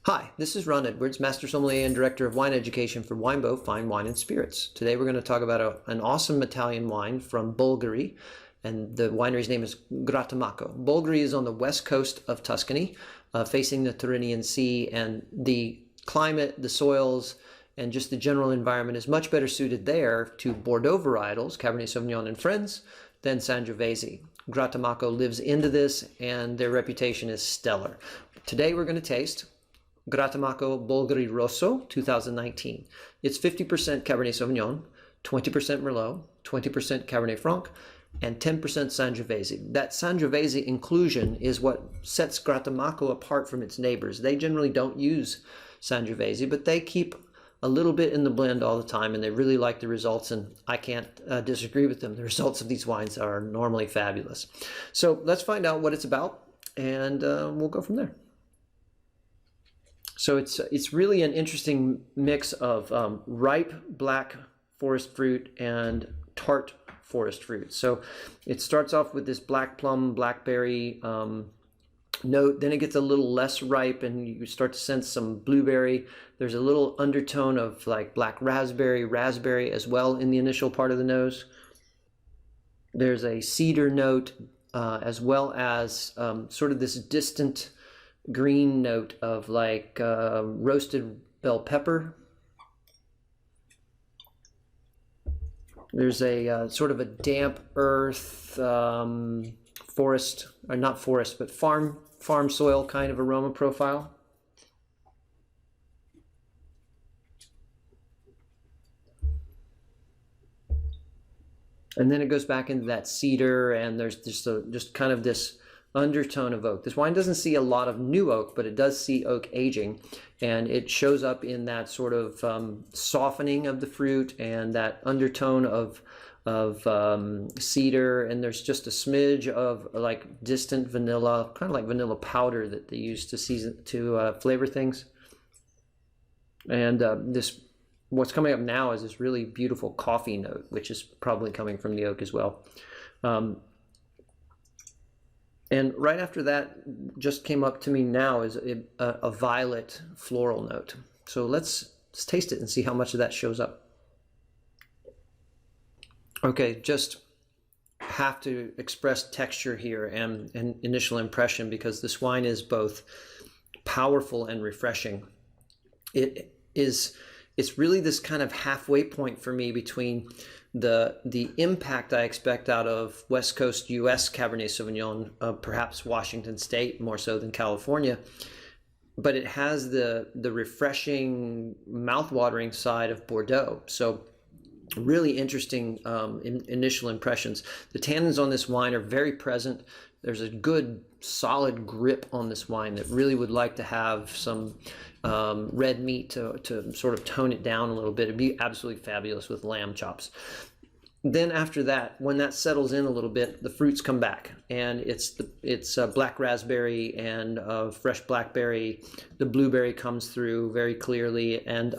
Hi, this is Ron Edwards, Master Sommelier and Director of Wine Education for Winebow Fine Wine and Spirits. Today we're going to talk about an awesome Italian wine from Bulgari, and the winery's name is Grattamacco. Bulgari is on the west coast of Tuscany, facing the Tyrrhenian Sea, and the climate, the soils, and just the general environment is much better suited there to Bordeaux varietals, Cabernet Sauvignon and Friends, than Sangiovese. Grattamacco lives into this, and their reputation is stellar. Today we're going to taste Grattamacco Bulgari Rosso 2019. It's 50% Cabernet Sauvignon, 20% Merlot, 20% Cabernet Franc, and 10% Sangiovese. That Sangiovese inclusion is what sets Grattamacco apart from its neighbors. They generally don't use Sangiovese, but they keep a little bit in the blend all the time, and they really like the results, and I can't disagree with them. The results of these wines are normally fabulous. So let's find out what it's about, and we'll go from there. So it's really an interesting mix of ripe black forest fruit and tart forest fruit. So it starts off with this black plum, blackberry note. Then it gets a little less ripe, and you start to sense some blueberry. There's a little undertone of like black raspberry as well in the initial part of the nose. There's a cedar note as well as sort of this distant green note of like roasted bell pepper. There's a sort of a damp earth, forest, or not forest, but farm soil kind of aroma profile. And then it goes back into that cedar, and there's just kind of this undertone of oak. This wine doesn't see a lot of new oak, but it does see oak aging, and it shows up in that sort of softening of the fruit and that undertone of cedar, and there's just a smidge of like distant vanilla, kind of like vanilla powder that they use to season flavor things. And what's coming up now is this really beautiful coffee note, which is probably coming from the oak as well. And right after that, just came up to me now, is a violet floral note. So let's taste it and see how much of that shows up. Okay, just have to express texture here and initial impression, because this wine is both powerful and refreshing. It's really this kind of halfway point for me between the impact I expect out of West Coast U.S. Cabernet Sauvignon, perhaps Washington State more so than California, but it has the refreshing, mouth-watering side of Bordeaux. So really interesting initial impressions. The tannins on this wine are very present. There's a good solid grip on this wine that really would like to have some red meat to sort of tone it down a little bit. It'd be absolutely fabulous with lamb chops. Then after that, when that settles in a little bit, the fruits come back, and it's black raspberry and fresh blackberry. The blueberry comes through very clearly, and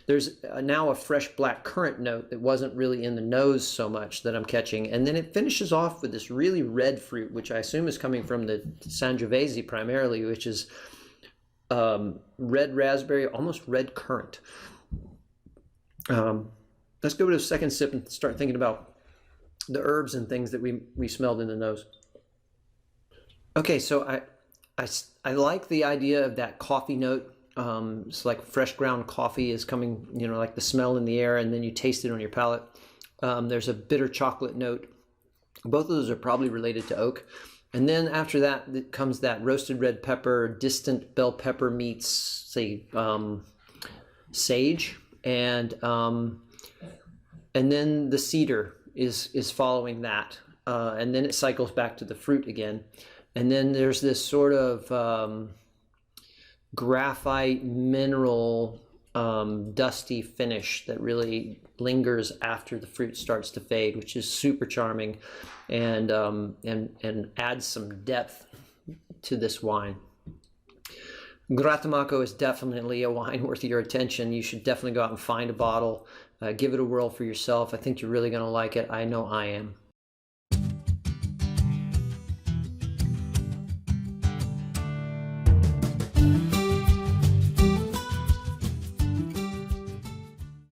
there's now a fresh black currant note that wasn't really in the nose so much that I'm catching. And then it finishes off with this really red fruit, which I assume is coming from the Sangiovese primarily, which is red raspberry, almost red currant. Let's go to a second sip and start thinking about the herbs and things that we smelled in the nose. Okay, so I like the idea of that coffee note. It's like fresh ground coffee is coming, like the smell in the air, and then you taste it on your palate. There's a bitter chocolate note. Both of those are probably related to oak. And then after that comes that roasted red pepper, distant bell pepper meets, say, sage, and then the cedar is following that, and then it cycles back to the fruit again. And then there's this sort of graphite mineral dusty finish that really lingers after the fruit starts to fade, which is super charming and adds some depth to this wine. Grattamacco is definitely a wine worth your attention. You should definitely go out and find a bottle. Give it a whirl for yourself. I think you're really going to like it. I know I am.